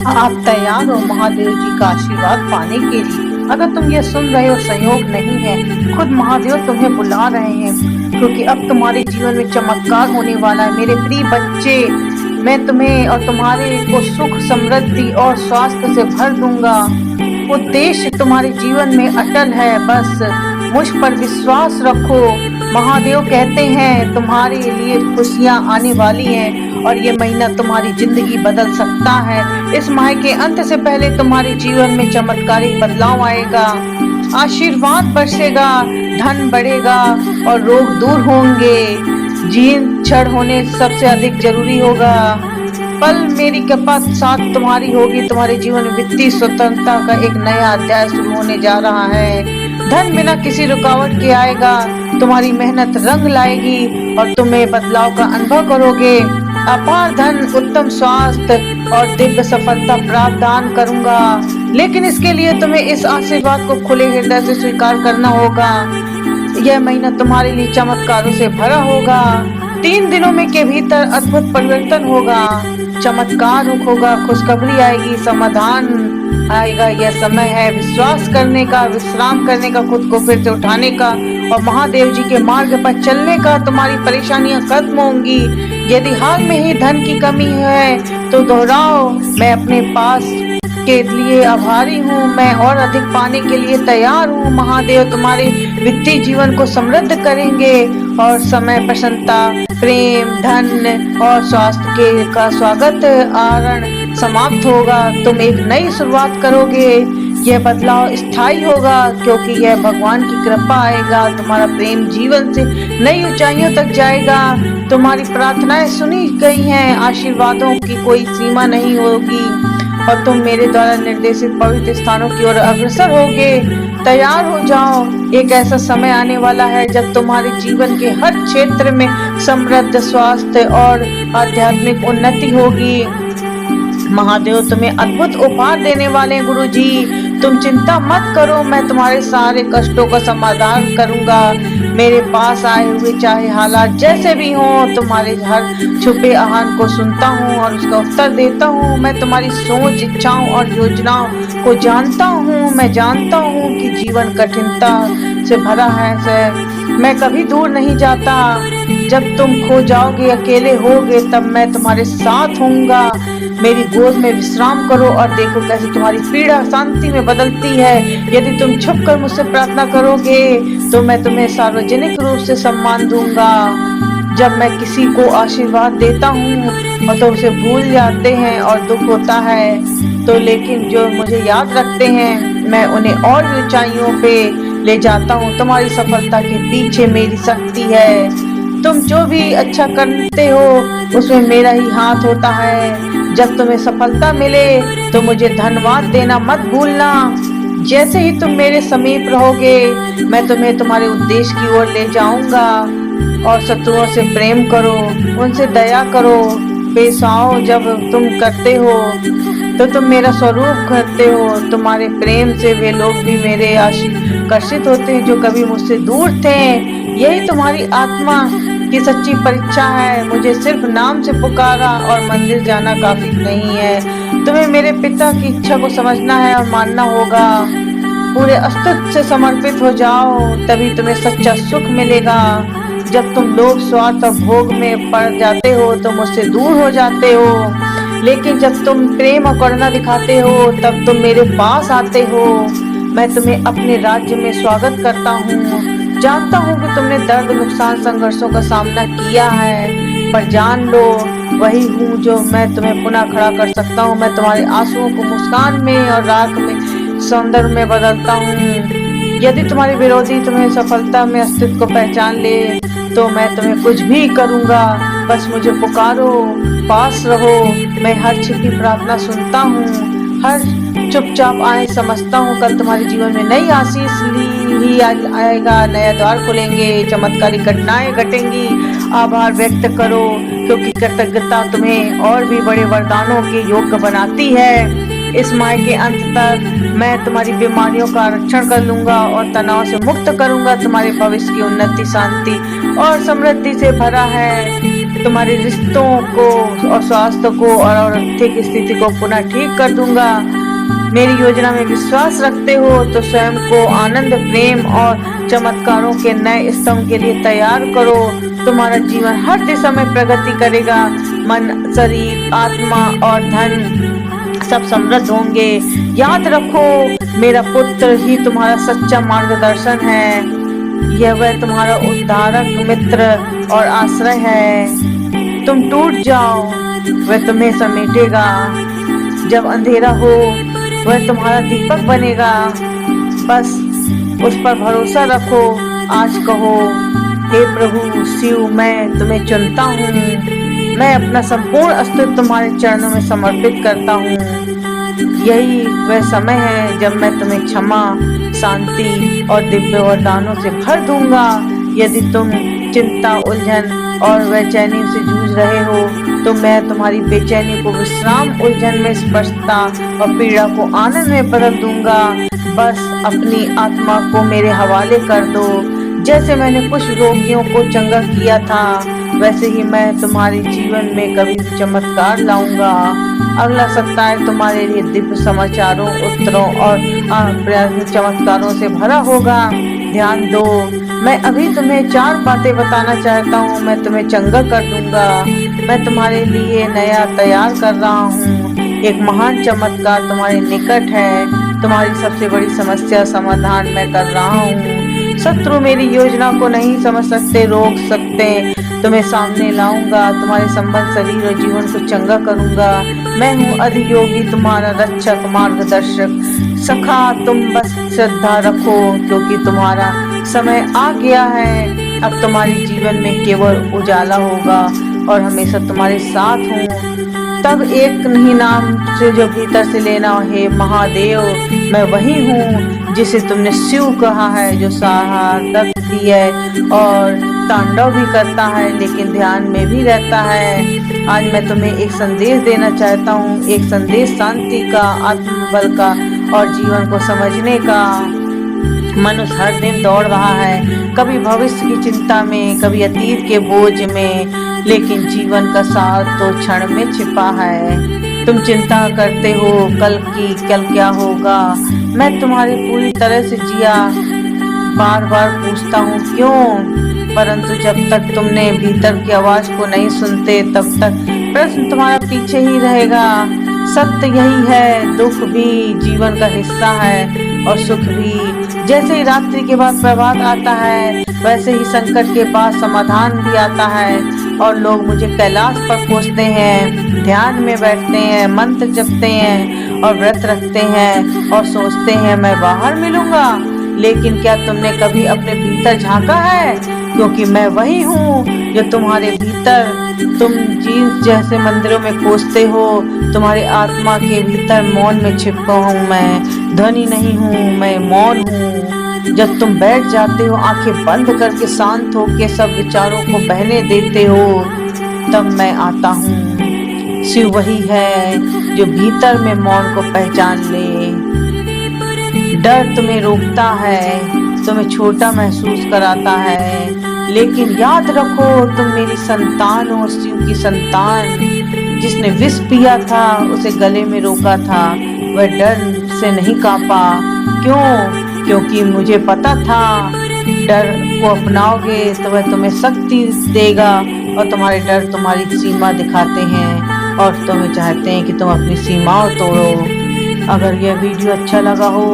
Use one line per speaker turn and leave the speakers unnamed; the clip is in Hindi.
आप तैयार हो महादेव जी का आशीर्वाद पाने के लिए? अगर तुम ये सुन रहे हो संयोग नहीं है, खुद महादेव तुम्हें बुला रहे हैं, क्योंकि अब तुम्हारे जीवन में चमत्कार होने वाला है। मेरे प्रिय बच्चे, मैं तुम्हें और तुम्हारे को सुख, समृद्धि और स्वास्थ्य से भर दूंगा। उद्देश्य तुम्हारे जीवन में अटल है, बस मुझ पर विश्वास रखो। महादेव कहते हैं तुम्हारे लिए खुशियां आने वाली हैं और ये महीना तुम्हारी जिंदगी बदल सकता है। इस माह के अंत से पहले तुम्हारे जीवन में चमत्कारिक बदलाव आएगा, आशीर्वाद बरसेगा, धन बढ़ेगा और रोग दूर होंगे। जीवन क्षण होने सबसे अधिक जरूरी होगा। कल मेरी कृपा साथ तुम्हारी होगी। तुम्हारे जीवन में वित्तीय स्वतंत्रता का एक नया अध्याय शुरू होने जा रहा है। धन बिना किसी रुकावट के आएगा, तुम्हारी मेहनत रंग लाएगी और तुम्हें बदलाव का अनुभव करोगे। अपार धन, उत्तम स्वास्थ्य और दिव्य सफलता प्राप्त करूंगा, लेकिन इसके लिए तुम्हें इस आशीर्वाद को खुले हृदय से स्वीकार करना होगा। यह महीना तुम्हारे लिए चमत्कारों से भरा होगा। 3 दिनों में के भीतर अद्भुत परिवर्तन होगा, चमत्कार होगा, खुशखबरी आएगी, समाधान आएगा। यह समय है विश्वास करने का, विश्राम करने का, खुद को फिर से उठाने का और महादेव जी के मार्ग पर चलने का। तुम्हारी परेशानियां खत्म होंगी। यदि हाल में ही धन की कमी है तो दोहराओ, मैं अपने पास के लिए आभारी हूँ, मैं और अधिक पाने के लिए तैयार हूँ। महादेव तुम्हारे वित्तीय जीवन को समृद्ध करेंगे और समय, प्रसन्नता, प्रेम, धन और स्वास्थ्य के का स्वागत आरण समाप्त होगा। तुम एक नई शुरुआत करोगे। यह बदलाव स्थायी होगा क्योंकि यह भगवान की कृपा आएगा। तुम्हारा प्रेम जीवन से नई ऊंचाइयों तक जाएगा। तुम्हारी प्रार्थनाएं सुनी गई हैं, आशीर्वादों की कोई सीमा नहीं होगी और तुम मेरे द्वारा निर्देशित पवित्र स्थानों की ओर अग्रसर होगे। तैयार हो जाओ, एक ऐसा समय आने वाला है जब तुम्हारे जीवन के हर क्षेत्र में समृद्ध, स्वास्थ्य और आध्यात्मिक उन्नति होगी। महादेव तुम्हें अद्भुत उपहार देने वाले हैं। गुरुजी, तुम चिंता मत करो, मैं तुम्हारे सारे कष्टों का समाधान करूंगा। मेरे पास आए हुए चाहे हालात जैसे भी हों, तुम्हारे हर छुपे आह्वान को सुनता हूँ और उसका उत्तर देता हूँ। मैं तुम्हारी सोच, इच्छाओं और योजनाओं को जानता हूँ। मैं जानता हूँ कि जीवन कठिनता से भरा है, मैं कभी दूर नहीं जाता। जब तुम खो जाओगे, अकेले होगे, तब मैं तुम्हारे साथ होऊंगा। मेरी गोद में विश्राम करो और देखो कैसे तुम्हारी पीड़ा शांति में बदलती है। यदि तुम छुप कर मुझसे प्रार्थना करोगे तो मैं तुम्हें सार्वजनिक रूप से सम्मान दूंगा। जब मैं किसी को आशीर्वाद देता हूँ और तो उसे भूल जाते हैं और दुख होता है तो, लेकिन जो मुझे याद रखते हैं मैं उन्हें और भी ऊंचाइयों पे ले जाता हूँ। तुम्हारी सफलता के पीछे मेरी शक्ति है। तुम जो भी अच्छा करते हो उसमें मेरा ही हाथ होता है। जब तुम्हें सफलता मिले तो मुझे धन्यवाद देना मत भूलना। जैसे ही तुम मेरे समीप रहोगे मैं तुम्हें तुम्हारे उद्देश्य की ओर ले जाऊंगा। और शत्रुओं से प्रेम करो, उनसे दया करो, पेश आओ। जब तुम करते हो तो तुम मेरा स्वरूप करते हो। तुम्हारे प्रेम से वे लोग भी मेरे आकर्षित होते हैं जो कभी मुझसे दूर थे। यही तुम्हारी आत्मा की सच्ची परीक्षा है। मुझे सिर्फ नाम से पुकारा और मंदिर जाना काफी नहीं है। तुम्हें मेरे पिता की इच्छा को समझना है और मानना होगा। पूरे अस्तित्व से समर्पित हो जाओ, तभी तुम्हें सच्चा सुख मिलेगा। जब तुम लोभ, स्वार्थ और भोग में पड़ जाते हो तो मुझसे दूर हो जाते हो, लेकिन जब तुम प्रेम और करुणा दिखाते हो तब तुम मेरे पास आते हो। मैं तुम्हें अपने राज्य में स्वागत करता हूँ। जानता हूँ कि तुमने दर्द, नुकसान, संघर्षों का सामना किया है, पर जान लो वही हूँ जो मैं तुम्हें पुनः खड़ा कर सकता हूँ। मैं तुम्हारे आंसुओं को मुस्कान में और राख में, सौंदर्य में बदलता हूँ। यदि तुम्हारे विरोधी तुम्हें सफलता में अस्तित्व को पहचान ले तो मैं तुम्हें कुछ भी करूँगा। बस मुझे पुकारो, पास रहो। मैं हर छिपी प्रार्थना सुनता हूँ, हर चुपचाप आए समझता हूँ। कल तुम्हारे जीवन में नई आशीष ही आएगा, नया द्वार खुलेंगे, चमत्कारी घटनाएं घटेंगी। आभार व्यक्त करो क्योंकि कृतज्ञता तुम्हें और भी बड़े वरदानों के योग्य बनाती है। इस माह के अंत तक मैं तुम्हारी बीमारियों का आरक्षण कर लूंगा और तनाव से मुक्त करूंगा। तुम्हारे भविष्य की उन्नति, शांति और समृद्धि से भरा है। तुम्हारे रिश्तों को और स्वास्थ्य को और आर्थिक स्थिति को पुनः ठीक कर दूंगा। मेरी योजना में विश्वास रखते हो तो स्वयं को आनंद, प्रेम और चमत्कारों के नए स्तंभ के लिए तैयार करो। तुम्हारा जीवन हर दिशा में प्रगति करेगा। मन, शरीर, आत्मा और धन सब समृद्ध होंगे। याद रखो, मेरा पुत्र ही तुम्हारा सच्चा मार्गदर्शन है। यह वह तुम्हारा उद्धारक, मित्र और आश्रय है। तुम टूट जाओ, वह तुम्हें समेटेगा। जब अंधेरा हो, वह तुम्हारा दीपक बनेगा। बस उस पर भरोसा रखो। आज कहो, हे प्रभु शिव, मैं तुम्हें चुनता हूँ। मैं अपना संपूर्ण अस्तित्व तुम्हारे चरणों में समर्पित करता हूँ। यही वह समय है जब मैं तुम्हें क्षमा, शांति और दिव्य वरदानों से भर दूंगा। यदि तुम चिंता, उलझन और बेचैनी से जूझ रहे हो तो मैं तुम्हारी बेचैनी को विश्राम, उलझन में स्पष्टता और पीड़ा को आनंद में बदल दूंगा। बस अपनी आत्मा को मेरे हवाले कर दो। जैसे मैंने कुछ रोगियों को चंगा किया था, वैसे ही मैं तुम्हारे जीवन में कभी भी चमत्कार लाऊंगा। अगला सप्ताह तुम्हारे लिए दिव्य समाचारों, उत्तरों और चमत्कारों से भरा होगा। ध्यान दो, मैं अभी तुम्हें 4 बातें बताना चाहता हूँ। मैं तुम्हें चंगा कर दूंगा। मैं तुम्हारे लिए नया तैयार कर रहा हूँ। एक महान चमत्कार तुम्हारे निकट है। तुम्हारी सबसे बड़ी समस्या समाधान मैं कर रहा हूँ। शत्रु मेरी योजना को नहीं समझ सकते, रोक सकते। तुम्हें सामने लाऊंगा। तुम्हारे संबंध, शरीर और जीवन को चंगा करूंगा। मैं हूँ अधियोगी, तुम्हारा रक्षक, मार्गदर्शक, सखा। तुम बस श्रद्धा रखो, क्योंकि तुम्हारा समय आ गया है। अब तुम्हारे जीवन में केवल उजाला होगा और हमेशा तुम्हारे साथ हूँ। तब एक नहीं नाम से जो भीतर से लेना है, महादेव, मैं वही हूँ जिसे तुमने शिव कहा है, जो शहादत दी है और तांडव भी करता है लेकिन ध्यान में भी रहता है। आज मैं तुम्हें एक संदेश देना चाहता हूँ, एक संदेश शांति का, आत्मबल का और जीवन को समझने का। मनुष्य हर दिन दौड़ रहा है, कभी भविष्य की चिंता में, कभी अतीत के बोझ में, लेकिन जीवन का सार तो क्षण में छिपा है। तुम चिंता करते हो कल क्या होगा। मैं तुम्हारी पूरी तरह से जिया, बार बार पूछता हूँ क्यों, परंतु जब तक तुमने भीतर की आवाज को नहीं सुनते तब तक प्रश्न तुम्हारा पीछे ही रहेगा। सत्य यही है, दुख भी जीवन का हिस्सा है और सुख भी। जैसे ही रात्रि के बाद प्रभात आता है, वैसे ही संकट के बाद समाधान भी आता है। और लोग मुझे कैलाश पर खोजते हैं, ध्यान में बैठते हैं, मंत्र जपते हैं और व्रत रखते हैं और सोचते हैं मैं बाहर मिलूंगा। लेकिन क्या तुमने कभी अपने भीतर झांका है? क्योंकि मैं वही हूँ जो तुम्हारे भीतर, तुम जीव जैसे मंदिरों में खोजते हो, तुम्हारी आत्मा के भीतर मौन में छिपा हूँ मैं। ध्वनि नहीं हूँ, मैं मौन हूँ। जब तुम बैठ जाते हो आंखें बंद करके, शांत होके सब विचारों को बहने देते हो, तब मैं आता हूँ। शिव वही है जो भीतर में मौन को पहचान ले। डर तुम्हें रोकता है, तुम्हें छोटा महसूस कराता है, लेकिन याद रखो तुम मेरी संतान हो, शिव की संतान। जिसने विष पिया था उसे गले में रोका था, वह डर से नहीं कांपा। क्यों? क्योंकि मुझे पता था डर को अपनाओगे तो वह तुम्हें शक्ति देगा और तुम्हारे डर तुम्हारी सीमा दिखाते हैं और तुम्हें चाहते हैं कि तुम अपनी सीमाओं तोड़ो। अगर यह वीडियो अच्छा लगा हो